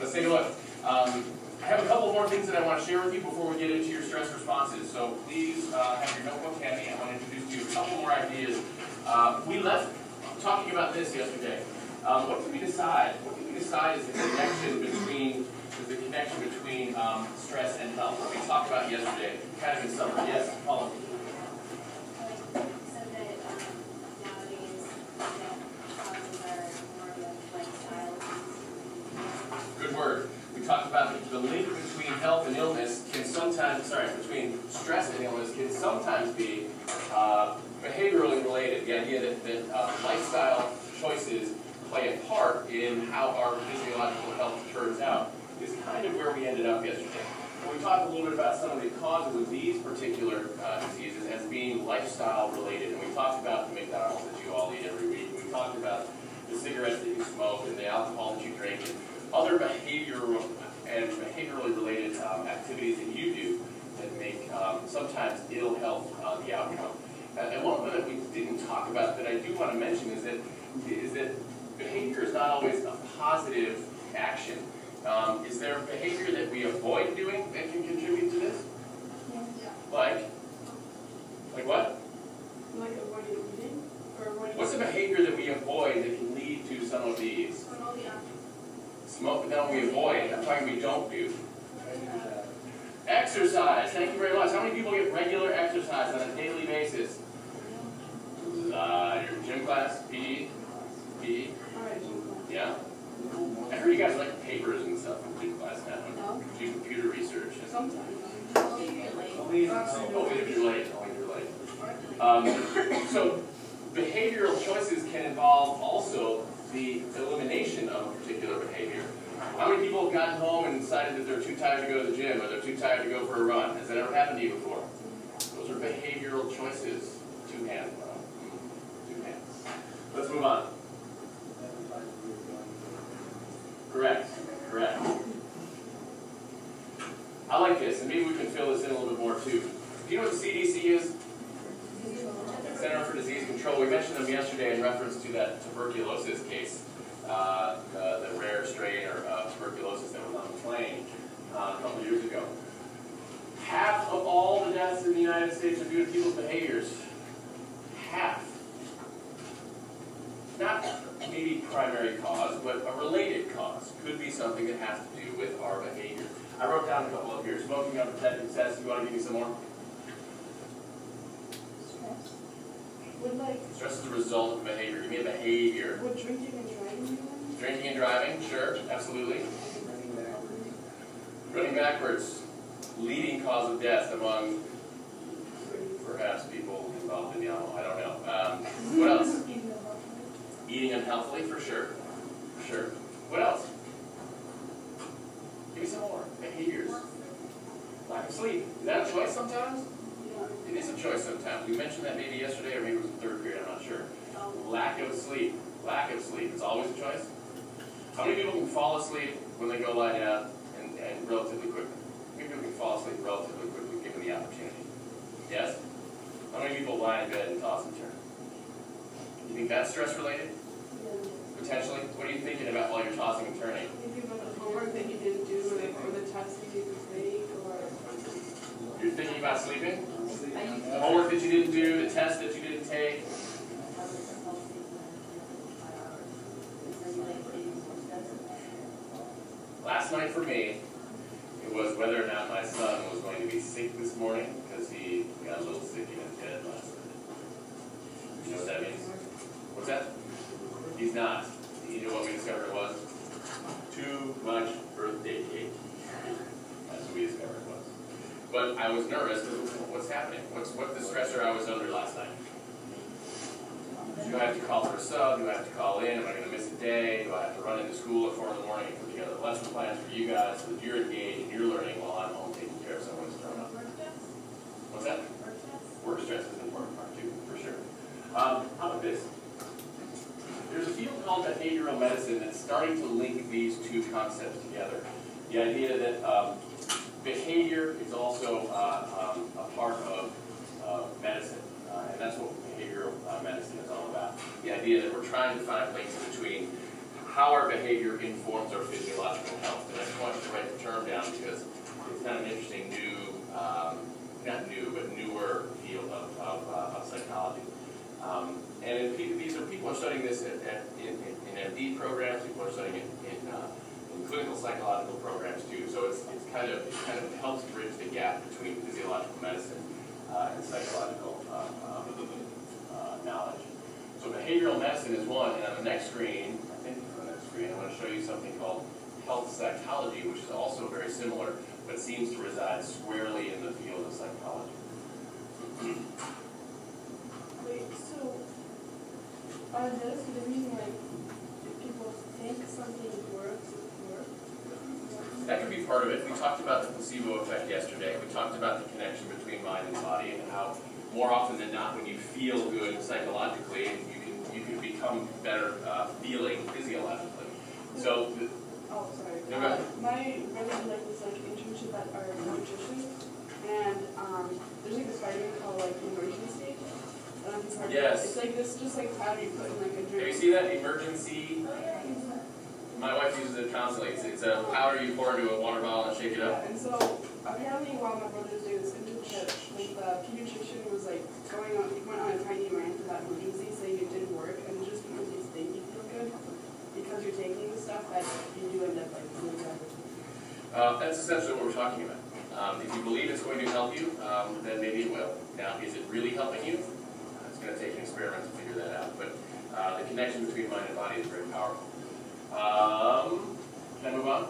Let's take a look. I have a couple more things that I want to share with you before we get into your stress responses. So please have your notebook handy. I want to introduce to you a couple more ideas. We left talking about this yesterday. What can we decide? What can we decide is the connection between stress and health? What we talked about yesterday, kind of in summary. Yes, Paula. Good word. We talked about the link between health and illness can sometimes, between stress and illness can sometimes be behaviorally related. The idea that lifestyle choices play a part in how our physiological health turns out is kind of where we ended up yesterday. We talked a little bit about some of the causes of these particular diseases as being lifestyle related, and we talked about the McDonald's that you all eat every week. We talked about the cigarettes that you smoke and the alcohol that you drink and other behavioral and behaviorally related activities that you do that make sometimes ill health the outcome. And one of them that we didn't talk about that I do want to mention is that behavior is not always a positive action. Is there behavior that we avoid doing that can contribute to this? Yeah. Like what? Like avoiding eating? Or avoiding What's a behavior that we avoid that can lead to some of these? Smoke, no, we avoid. I'm talking we don't do. Exercise. Thank you very much. How many people get regular exercise on a daily basis? Your gym class, PE? PE? Yeah? I heard you guys like papers and stuff in gym class now. No. Do computer research. Sometimes. Only if you're late. So behavioral choices can involve also the elimination of a particular behavior. How many people have gotten home and decided that they're too tired to go to the gym or they're too tired to go for a run? Has that ever happened to you before? Those are behavioral choices. Two hands. Two hands. Let's move on. Correct. Correct. I like this, and maybe we can fill this in a little bit more too. Do you know what the CDC is? Center for Disease Control. We mentioned them yesterday in reference to that tuberculosis case, the rare strain of tuberculosis that was on the plane a couple years ago. Half of all the deaths in the United States are due to people's behaviors. Half. Not maybe primary cause, but a related cause. Could be something that has to do with our behavior. I wrote down a couple up here. Smoking unprotected sex. You want to give me some more? Stress is a result of behavior. Give me a behavior. Would drinking and driving? Drinking and driving, sure, absolutely. Running backwards. Leading cause of death among perhaps people involved in the animal. I don't know. What else? Eating unhealthily, for sure. For sure. What else? Give me some more. Behaviors. Lack of sleep. Is that a choice sometimes? It is a choice sometimes. We mentioned that maybe yesterday or maybe it was the third period, I'm not sure. Lack of sleep. Lack of sleep. It's always a choice. How many people can fall asleep when they go lie down and relatively quickly? How many people can fall asleep relatively quickly given the opportunity? Yes? How many people lie in bed and toss and turn? You think that's stress related? Potentially? What are you thinking about while you're tossing and turning? Thinking about the homework that you didn't do or the test that you didn't take or... You're thinking about sleeping? The homework that you didn't do, the test that you didn't take. Last night for me, it was whether or not my son was going to be sick this morning because he got a little sick in his head last night. You know what that means? What's that? He's not. You know what we discovered it was? Too much birthday cake. That's what we discovered it was. But I was nervous because what's happening? What's the stressor I was under last night? Do I have to call for a sub? Do I have to call in? Am I going to miss a day? Do I have to run into school at 4 in the morning and put together lesson plans for you guys so that you're engaged and you're learning while I'm home taking care of someone who's thrown up? What's that? Work stress is an important part too, for sure. How about this? There's a field called behavioral medicine that's starting to link these two concepts together. The idea that behavior is also a part of medicine, and that's what behavioral medicine is all about. The idea that we're trying to find links between how our behavior informs our physiological health. And I just want you to write the term down because it's kind of an interesting new, not new, but newer field of psychology. And these are people are studying this in MD programs. People are studying it in clinical psychological programs too. So it kind of helps bridge the gap between physiological medicine and psychological knowledge. So behavioral medicine is one, and on the next screen, I think it's on the next screen, I want to show you something called health psychology, which is also very similar, but seems to reside squarely in the field of psychology. Wait, so are those the reason like if people think something works, it works? That could be part of it. We talked about the placebo effect yesterday. We talked about the connection between mind and body and how more often than not when you feel good psychologically, you can become better feeling physiologically. So, Oh, sorry. No, go ahead. My brother did like this internship at our nutrition, and there's like this vitamin called like emergency. Yes. It's like this, just like powder you put in like a drink. have you seen that emergency? My wife uses it constantly. It's a powder you pour into a water bottle and shake it up. Yeah, and so apparently while my brother was doing this internship, like the pediatrician was like he went on a tiny rant about emergency, saying it didn't work, and just because you think you feel good, because you're taking the stuff that you do end up like feeling better. That's essentially what we're talking about. If you believe it's going to help you, then maybe it will. Now, is it really helping you? It's going to take an experiment to figure that out. But the connection between mind and body is very powerful. Can I move on?